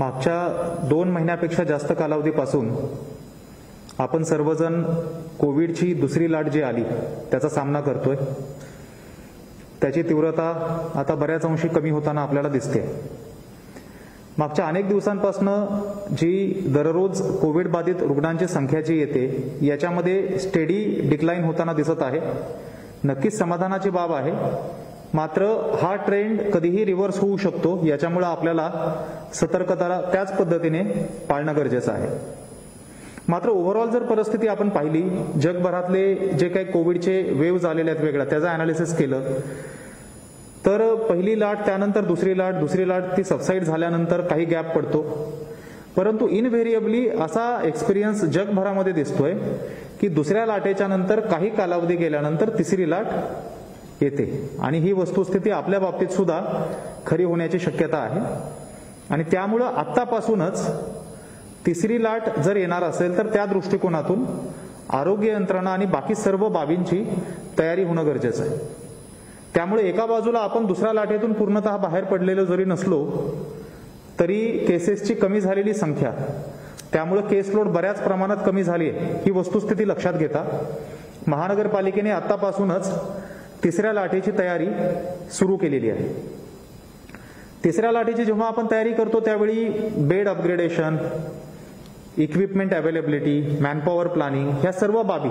मागच्या 2 महिन्यापेक्षा जास्त कालावधीपासून आपण सर्वजण कोविडची दुसरी लाट जी आली त्याचा सामना करतोय. त्याची तीव्रता आता बऱ्याच अंशी कमी होताना आपल्याला दिसते. मागच्या अनेक दिवसांपासून जी दररोज कोविड बाधित रुग्णांची संख्या जी येते याच्यामध्ये स्टेडी डिक्लाइन होताना दिसत आहे. नक्कीच समाधानाची बाब आहे. मात्र हा ट्रेंड कधीही रिव्हर्स होऊ शकतो. याच्यामुळे आपल्याला सतर्कता त्याच पद्धतीने पाळणं गरजेचं आहे. मात्र ओव्हरऑल जर परिस्थिती आपण पाहिली, जगभरातले जे काही कोविडचे वेव्ह आलेले आहेत वेगळ्या, त्याचं अनालिसिस केलं तर पहिली लाट, त्यानंतर दुसरी लाट ती सबसाईड झाल्यानंतर काही गॅप पडतो. परंतु इनव्हेरिएबली असा एक्सपिरियन्स जगभरामध्ये दिसतोय की दुसऱ्या लाटेच्या नंतर काही कालावधी गेल्यानंतर तिसरी लाट येते. आणि ही वस्तुस्थिती आपल्या बाबतीत सुद्धा खरी होण्याची शक्यता आहे. आणि त्यामुळं आत्तापासूनच तिसरी लाट जर येणार असेल तर त्या दृष्टिकोनातून आरोग्य यंत्रणा आणि बाकी सर्व बाबींची तयारी होणं गरजेचं आहे. त्यामुळे एका बाजूला आपण दुसऱ्या लाटेतून पूर्णतः बाहेर पडलेलो जरी नसलो तरी केसेसची कमी झालेली संख्या, त्यामुळे केस लोड बऱ्याच प्रमाणात कमी झाली आहे ही वस्तुस्थिती लक्षात घेता महानगरपालिकेने आतापासूनच तिसऱ्या लाटेची तयारी सुरू केलेली आहे. तिसऱ्या लाटेची जेव्हा आपण तयारी करतो त्यावेळी bed upgradation, equipment availability, manpower planning ह्या सर्व बाबी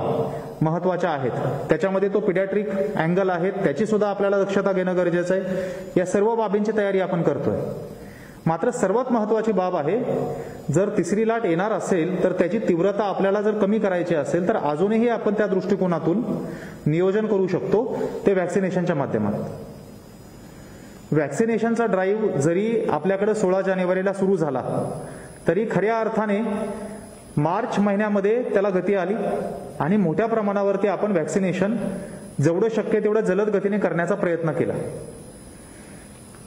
महत्वाच्या आहेत. त्याच्यामध्ये तो पिडियाट्रिक अँगल आहे, त्याची सुद्धा आपल्याला दक्षता घेणं गरजेचं आहे. या सर्व बाबींची तयारी आपण करतोय. मात्र सर्वात महत्वाची बाब आहे, जर तिसरी लाट येणार असेल तर त्याची तीव्रता आपल्याला जर कमी करायची असेल तर अजूनही आपण त्या दृष्टिकोनातून नियोजन करू शकतो, ते व्हॅक्सिनेशनच्या माध्यमातून. व्हॅक्सिनेशनचा ड्राईव्ह जरी आपल्याकडे 16 जानेवारीला सुरू झाला तरी खऱ्या अर्थाने मार्च महिन्यामध्ये त्याला गती आली आणि मोठ्या प्रमाणावरती आपण व्हॅक्सिनेशन जेवढं शक्य तेवढं जलद गतीने करण्याचा प्रयत्न केला.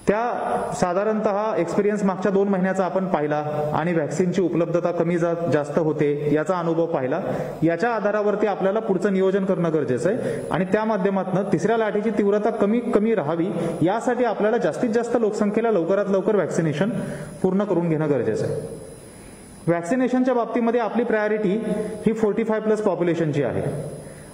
त्या साधारणतः एक्सपिरियन्स मागच्या 2 महिन्याचा आपण पाहिला आणि व्हॅक्सिनची उपलब्धता कमी जास्त होते याचा अनुभव पाहिला. याच्या आधारावरती आपल्याला पुढचं नियोजन करणं गरजेचं आहे आणि त्या माध्यमातून तिसऱ्या लाटेची तीव्रता कमी राहावी यासाठी आपल्याला जास्तीत जास्त लोकसंख्येला लवकरात लवकर व्हॅक्सिनेशन पूर्ण करून घेणं गरजेचं आहे. व्हॅक्सिनेशनच्या बाबतीमध्ये आपली प्रायोरिटी ही 45+ पॉप्युलेशनची आहे.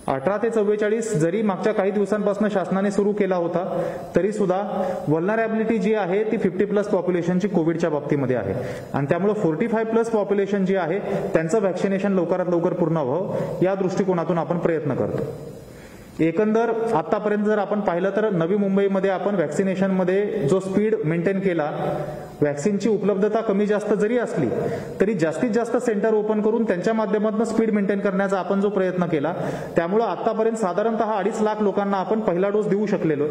18 ते 44 जरी मागच्या काही दिवसांपासून शासनाने सुरू केला होता तरी सुद्धा व्हल्नरॅबिलिटी जी आहे ती 50+ पॉप्युलेशनची कोविडच्या बाबतीमध्ये आहे. आणि त्यामुळे 45+ पॉप्युलेशन जी आहे त्यांचं व्हॅक्सिनेशन लवकरात लवकर पूर्ण व्हावं या दृष्टिकोनातून आपण प्रयत्न करतो. एकंदर आतापर्यंत जर आपण पाहिलं तर नवी मुंबईमध्ये आपण व्हॅक्सिनेशनमध्ये जो स्पीड मेंटेन केला, व्हॅक्सिनची उपलब्धता कमी जास्त जरी असली तरी जास्तीत जास्त सेंटर ओपन करून त्यांच्या माध्यमातून स्पीड मेंटेन करण्याचा आपण जो प्रयत्न केला त्यामुळे आतापर्यंत साधारणतः 2.5 लाख लोकांना आपण पहिला डोस देऊ शकलेलो.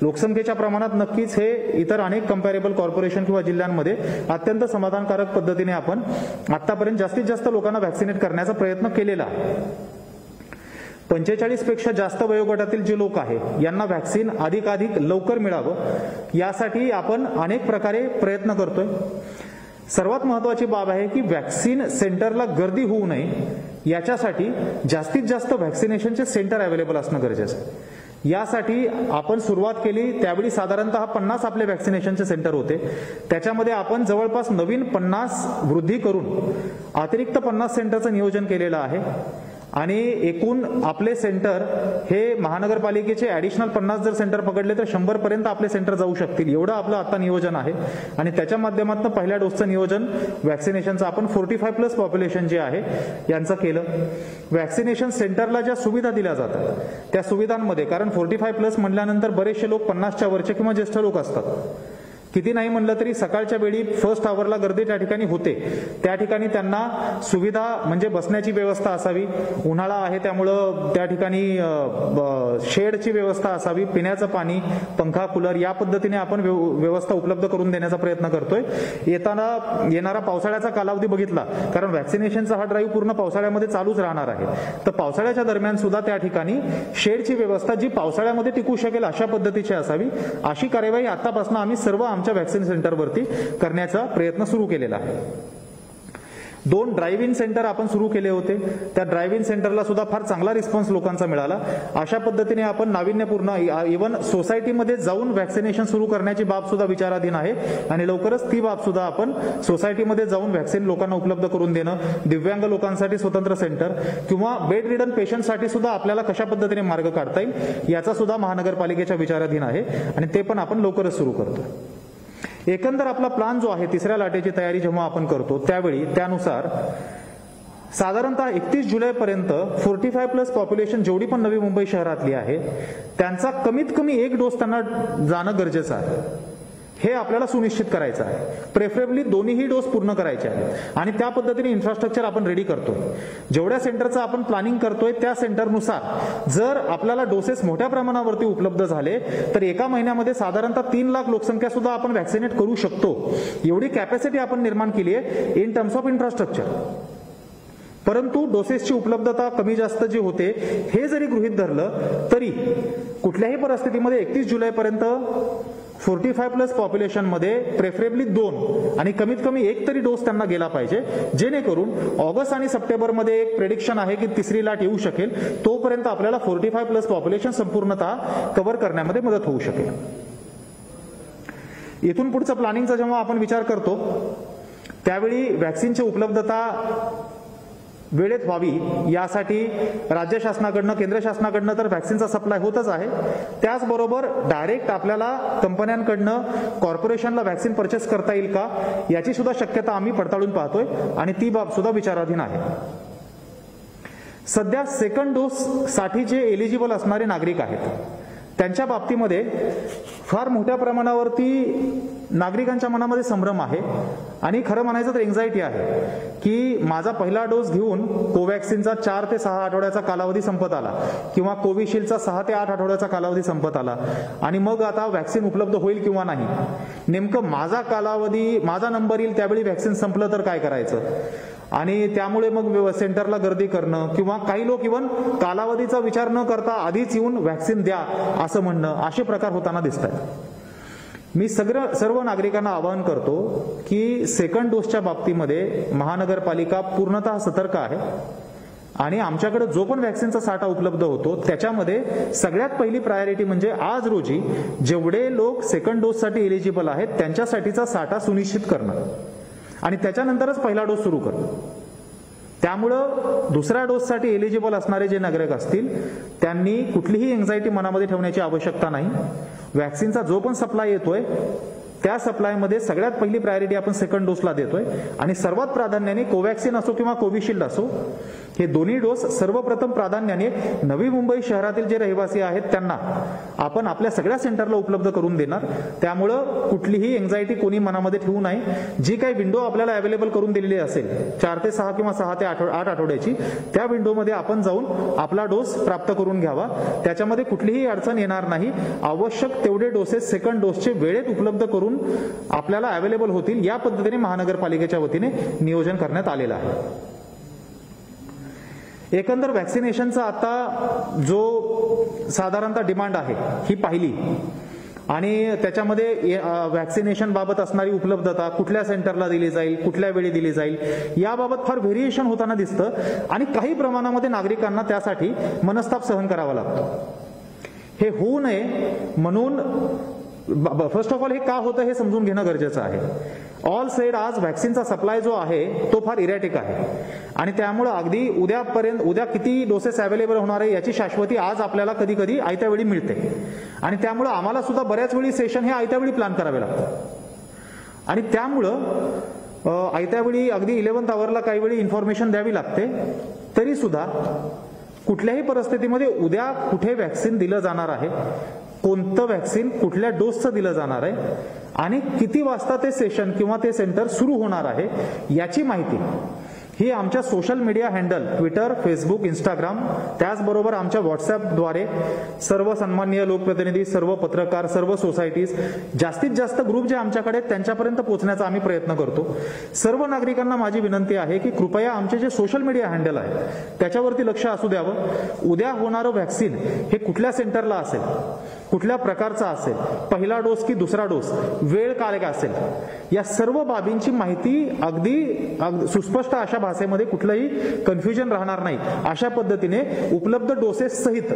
लोकसंख्येच्या प्रमाणात नक्कीच हे इतर अनेक कंपॅरेबल कॉर्पोरेशन किंवा जिल्ह्यांमध्ये अत्यंत समाधानकारक पद्धतीने आपण आतापर्यंत जास्तीत जास्त लोकांना व्हॅक्सिनेट करण्याचा प्रयत्न केलेला आहे. 45 पेक्षा जास्त वयोगटातील जे लोक आहेत यांना व्हॅक्सिन अधिकाधिक लवकर मिळावं यासाठी आपण अनेक प्रकारे प्रयत्न करतोय. सर्वात महत्वाची बाब आहे की व्हॅक्सिन सेंटरला गर्दी होऊ नये याच्यासाठी जास्तीत जास्त व्हॅक्सिनेशनचे सेंटर अवेलेबल असणं गरजेचं आहे. यासाठी आपण सुरुवात केली त्यावेळी साधारणतः 50 आपले व्हॅक्सिनेशनचे सेंटर होते. त्याच्यामध्ये आपण जवळपास नवीन 50 वृद्धी करून अतिरिक्त 50 सेंटरचं नियोजन केलेलं आहे. आणि एकूण आपले सेंटर हे महानगरपालिकेचे ऍडिशनल 50 जर सेंटर पकडले तर 100 पर्यंत आपले सेंटर जाऊ शकतील एवढं आपलं आता नियोजन आहे. आणि त्याच्या माध्यमातून पहिल्या डोसचं नियोजन व्हॅक्सिनेशनचं आपण 45+ पॉप्युलेशन जे आहे यांचं केलं. व्हॅक्सिनेशन सेंटरला ज्या सुविधा दिल्या जातात त्या सुविधांमध्ये, कारण 45+ म्हटल्यानंतर बरेचसे लोक 50च्या वरचे किंवा ज्येष्ठ लोक असतात, किती नाही म्हणलं तरी सकाळच्या वेळी फर्स्ट आवरला गर्दी त्या ठिकाणी होते. त्या ठिकाणी त्यांना सुविधा म्हणजे बसण्याची व्यवस्था असावी, उन्हाळा आहे त्यामुळं त्या ठिकाणी शेडची व्यवस्था असावी, पिण्याचं पाणी, पंखा, कूलर या पद्धतीने आपण व्यवस्था उपलब्ध करून देण्याचा प्रयत्न करतोय. येणारा पावसाळ्याचा कालावधी बघितला, कारण व्हॅक्सिनेशनचा हा ड्राईव्ह पूर्ण पावसाळ्यामध्ये चालूच राहणार आहे, तर पावसाळ्याच्या दरम्यान सुद्धा त्या ठिकाणी शेडची व्यवस्था जी पावसाळ्यामध्ये टिकू शकेल अशा पद्धतीची असावी. अशी कार्यवाही आतापासून आम्ही सर्व आमच्या व्हॅक्सिन सेंटरवरती करण्याचा प्रयत्न सुरू केलेला आहे. 2 ड्राईव्ह इन सेंटर आपण सुरू केले होते. त्या ड्राईव्ह इन सेंटरला सुद्धा फार चांगला रिस्पॉन्स लोकांचा मिळाला. अशा पद्धतीने आपण नाविन्यपूर्ण इव्हन सोसायटीमध्ये जाऊन व्हॅक्सिनेशन सुरू करण्याची बाब सुद्धा विचाराधीन आहे आणि लवकरच ती बाब सुद्धा आपण सोसायटीमध्ये जाऊन व्हॅक्सिन लोकांना उपलब्ध करून देणं, दिव्यांग लोकांसाठी स्वतंत्र सेंटर किंवा बेड रिडन पेशंटसाठी सुद्धा आपल्याला कशा पद्धतीने मार्ग काढता येईल याचा सुद्धा महानगरपालिकेच्या विचाराधीन आहे आणि ते पण आपण लवकरच सुरू करतो. एकंदर आपला प्लान जो आहे तिसऱ्या लाटेची तयारी जेव्हा आपण करतो त्यावेळी त्यानुसार साधारणतः 31 जुलैपर्यंत 45+ पॉप्युलेशन जेवढी पण नवी मुंबई शहरातली आहे त्यांचा कमीत कमी 1 डोस त्यांना जाणं गरजेचं आहे. हे आपल्याला सुनिश्चित करायचं आहे. प्रेफरेबली दोन्हीही डोस पूर्ण करायचे आहेत आणि त्या पद्धतीने इन्फ्रास्ट्रक्चर आपण रेडी करतोय. जेवढ्या सेंटरचं आपण प्लॅनिंग करतोय त्या सेंटरनुसार जर आपल्याला डोसेस मोठ्या प्रमाणावरती उपलब्ध झाले तर एका महिन्यामध्ये साधारणतः 3 लाख लोकसंख्या सुद्धा आपण व्हॅक्सिनेट करू शकतो. एवढी कॅपॅसिटी आपण निर्माण केली आहे इन टर्म्स ऑफ इन्फ्रास्ट्रक्चर. परंतु डोसेसची उपलब्धता कमी जास्त जी होते हे जरी गृहीत धरलं तरी कुठल्याही परिस्थितीमध्ये 31 जुलैपर्यंत 45+ पॉप्युलेशन मध्ये प्रेफरेबली 2 आणि कमीत कमी 1 तरी डोस त्यांना गेला पाहिजे, जेणेकरून ऑगस्ट आणि सप्टेंबरमध्ये एक प्रेडिक्शन आहे की तिसरी लाट येऊ शकेल. तोपर्यंत आपल्याला 45+ पॉप्युलेशन संपूर्णतः कव्हर करण्यामध्ये मदत होऊ शकेल. इथून पुढचं प्लॅनिंगचा जेव्हा आपण विचार करतो त्यावेळी व्हॅक्सिनची उपलब्धता वेळेत व्हावी यासाठी राज्य शासनाकडनं केंद्र शासनाकडनं तर व्हॅक्सिनचा सप्लाय होतच आहे. त्याचबरोबर डायरेक्ट आपल्याला कंपन्यांकडनं कॉर्पोरेशनला व्हॅक्सिन परचेस करता येईल का याची सुद्धा शक्यता आम्ही पडताळून पाहतोय आणि ती बाब सुद्धा विचाराधीन आहे. सध्या सेकंड डोस साठी जे एलिजिबल असणारे नागरिक आहेत त्यांच्या बाबतीमध्ये फार मोठ्या प्रमाणावरती नागरिकांच्या मनामध्ये संभ्रम आहे आणि खरं म्हणायचं तर एन्झायटी आहे की माझा पहिला डोस घेऊन कोवॅक्सिनचा 4 ते 6 आठवड्याचा कालावधी संपत आला किंवा कोविशिल्डचा 6 ते 8 आठवड्याचा कालावधी संपत आला आणि मग आता व्हॅक्सिन उपलब्ध होईल किंवा नाही. नेमकं माझा नंबर येईल त्यावेळी व्हॅक्सिन संपलं तर काय करायचं आणि त्यामुळे मग सेंटरला गर्दी करणं किंवा काही लोक इव्हन कालावधीचा विचार न करता आधीच येऊन व्हॅक्सिन द्या असं म्हणणं असे प्रकार होताना दिसत आहेत. मी सर्व नागरिकांना आवाहन करतो की सेकंड डोसच्या बाबतीमध्ये महानगरपालिका पूर्णतः सतर्क आहे आणि आमच्याकडे जो पण व्हॅक्सिनचा साठा उपलब्ध होतो त्याच्यामध्ये सगळ्यात पहिली प्रायोरिटी म्हणजे आज रोजी जेवढे लोक सेकंड डोससाठी एलिजिबल आहेत त्यांच्यासाठीचा साठा सुनिश्चित करणं आणि त्याच्यानंतरच पहिला डोस सुरू करणं. त्यामुळं दुसऱ्या डोससाठी एलिजिबल असणारे जे नागरिक असतील त्यांनी कुठलीही एन्झायटी मनामध्ये ठेवण्याची आवश्यकता नाही. व्हॅक्सिनचा जो पण सप्लाय येतोय त्या सप्लायमध्ये सगळ्यात पहिली प्रायोरिटी आपण सेकंड डोसला देतोय आणि सर्वात प्राधान्याने कोवॅक्सिन असो किंवा कोविशिल्ड असो हे दोन्ही डोस सर्वप्रथम प्राधान्याने नवी मुंबई शहरातील जे रहिवासी आहेत त्यांना आपण आपल्या सगळ्या सेंटरला उपलब्ध करून देणार. त्यामुळं कुठलीही एन्झायटी कोणी मनामध्ये ठेवू नये. जी काही विंडो आपल्याला अवेलेबल करून दिलेली असेल 4 ते 6 किंवा 6 ते 8 आठवड्याची त्या विंडोमध्ये आपण जाऊन आपला डोस प्राप्त करून घ्यावा. त्याच्यामध्ये कुठलीही अडचण येणार नाही. आवश्यक तेवढे डोसेस सेकंड डोसचे वेळेत उपलब्ध करून आपल्याला अवेलेबल होतील या पद्धतीने महानगरपालिकेच्या वतीने नियोजन करण्यात आलेलं आहे. एकंदर व्हॅक्सिनेशनचा आता जो साधारणतः डिमांड आहे ही पाहिली आणि त्याच्यामध्ये व्हॅक्सिनेशन बाबत असणारी उपलब्धता कुठल्या सेंटरला दिली जाईल कुठल्या वेळी दिली जाईल याबाबत फार व्हेरिएशन होताना दिसतं आणि काही प्रमाणामध्ये नागरिकांना त्यासाठी मनस्ताप सहन करावा लागतो. हे होऊ नये म्हणून फर्स्ट ऑफ ऑल हे का होतं हे समजून घेणं गरजेचं आहे. ऑल सेड आज व्हॅक्सिनचा सप्लाय जो आहे तो फार इरॅटिक आहे आणि त्यामुळे अगदी उद्या किती डोसेस अवेलेबल होणार आहे याची शाश्वती आज आपल्याला कधी कधी आयत्या वेळी मिळते आणि त्यामुळे आम्हाला सुद्धा बऱ्याच वेळी सेशन हे आयत्या वेळी प्लॅन करावे लागतं आणि त्यामुळं आयत्या वेळी अगदी 11th आवरला काही वेळी इन्फॉर्मेशन द्यावी लागते. तरी सुद्धा कुठल्याही परिस्थितीमध्ये उद्या कुठे व्हॅक्सिन दिलं जाणार आहे, कोणतं व्हॅक्सिन कुठल्या डोसचं दिलं जाणार आहे आणि किती वाजता ते सेशन किंवा ते सेंटर सुरू होणार आहे याची माहिती ही आमच्या social media handle Twitter, Facebook, Instagram त्याचबरोबर आमच्या व्हॉट्सअपद्वारे सर्व सन्माननीय लोकप्रतिनिधी, सर्व पत्रकार, सर्व सोसायटीज, जास्तीत जास्त ग्रुप जे आमच्याकडे त्यांच्यापर्यंत पोहोचण्याचा आम्ही प्रयत्न करतो. सर्व नागरिकांना माझी विनंती आहे की कृपया आमचे जे सोशल मीडिया हँडल आहे त्याच्यावरती लक्ष असू द्यावं. उद्या होणारं व्हॅक्सिन हे कुठल्या सेंटरला असेल कुठल्या प्रकारचा असेल, पहिला डोस की दुसरा डोस, वेळ काय असेल, या सर्व बाबींची माहिती अगदी सुस्पष्ट अशा भाषेमध्ये कुठलंही कन्फ्युजन राहणार नाही अशा पद्धतीने उपलब्ध डोसेस सहित,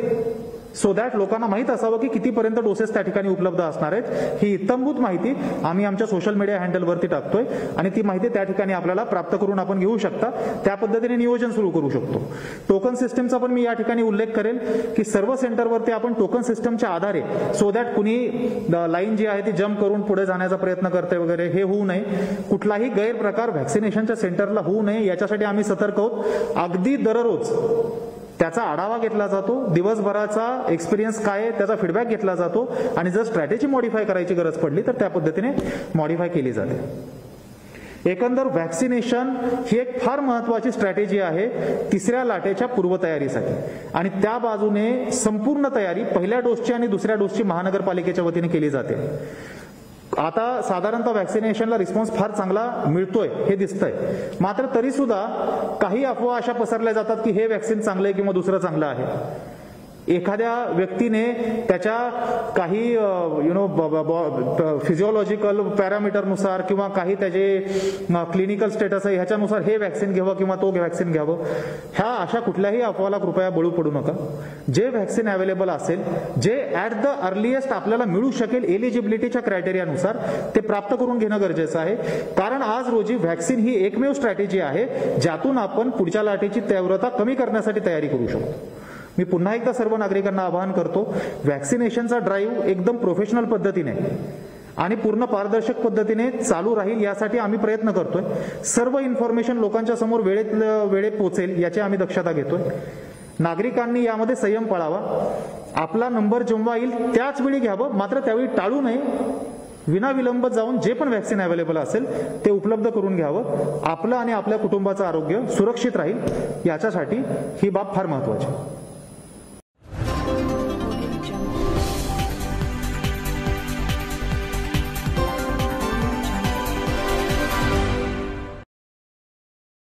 सो दॅट लोकांना माहित असावं की कितीपर्यंत डोसेस त्या ठिकाणी उपलब्ध असणार आहेत। ही इत्थंभूत माहिती आम्ही आमच्या सोशल मीडिया हँडलवरती टाकतोय आणि ती माहिती त्या ठिकाणी आपल्याला प्राप्त करून आपण घेऊ शकता, त्या पद्धतीने नियोजन सुरू करू शकतो। टोकन सिस्टमचा पण मी या ठिकाणी उल्लेख करेल की सर्व सेंटरवरती आपण टोकन सिस्टमच्या आधारे, सो दॅट कुणी लाईन जी आहे ती जम्प करून पुढे जाण्याचा प्रयत्न करते वगैरे हे होऊ नये, कुठलाही गैरप्रकार व्हॅक्सिनेशनच्या सेंटरला होऊ नये याच्यासाठी आम्ही सतर्क आहोत। अगदी दररोज त्याचा आढावा घेतला जातो, दिवसभराचा एक्सपिरियन्स काय आहे त्याचा फीडबॅक घेतला जातो आणि जर स्ट्रॅटेजी मॉडिफाय करायची गरज पडली तर त्या पद्धतीने मॉडिफाय केली जाते। एकंदर व्हॅक्सिनेशन ही एक फार महत्वाची स्ट्रॅटेजी आहे तिसऱ्या लाटेच्या पूर्वतयारीसाठी आणि त्या बाजूने संपूर्ण तयारी पहिल्या डोसची आणि दुसऱ्या डोसची महानगरपालिकेच्या वतीने केली जाते। आता साधारणतः व्हॅक्सिनेशनला रिस्पॉन्स फार चांगला मिळतोय हे दिसतंय, मात्र तरी सुद्धा काही अफवा अशा पसरल्या जातात की हे व्हॅक्सिन चांगलं आहे किंवा दुसरं चांगलं आहे। एखाद्या व्यक्तीने त्याच्या काही फिजिओलॉजिकल पॅरामीटरनुसार किंवा काही त्याचे क्लिनिकल स्टेटस आहे ह्याच्यानुसार हे व्हॅक्सिन घ्यावं किंवा तो व्हॅक्सिन घ्यावं, ह्या अशा कुठल्याही अफवाला कृपया बळी पडू नका। जे व्हॅक्सिन अवेलेबल असेल, जे ऍट द अर्लिएस्ट आपल्याला मिळू शकेल एलिजिबिलिटीच्या क्रायटेरियानुसार, ते प्राप्त करून घेणं गरजेचं आहे। कारण आज रोजी व्हॅक्सिन ही एकमेव स्ट्रॅटेजी आहे ज्यातून आपण पुढच्या लाटेची तीव्रता कमी करण्यासाठी तयारी करू शकतो। मी पुन्हा एकदा सर्व नागरिकांना आवाहन करतो, व्हॅक्सिनेशनचा ड्राईव्ह एकदम प्रोफेशनल पद्धतीने आणि पूर्ण पारदर्शक पद्धतीने चालू राहील यासाठी आम्ही प्रयत्न करतोय। सर्व इन्फॉर्मेशन लोकांच्या समोर वेळेत पोहोचेल याची आम्ही दक्षता घेतोय। नागरिकांनी यामध्ये संयम पाळावा, आपला नंबर जेव्हा येईल त्याच वेळी घ्यावं, मात्र त्यावेळी टाळू नये, विनाविलंब जाऊन जे पण व्हॅक्सिन अवेलेबल असेल ते उपलब्ध करून घ्यावं। आपलं आणि आपल्या कुटुंबाचं आरोग्य सुरक्षित राहील याच्यासाठी ही बाब फार महत्वाची आहे।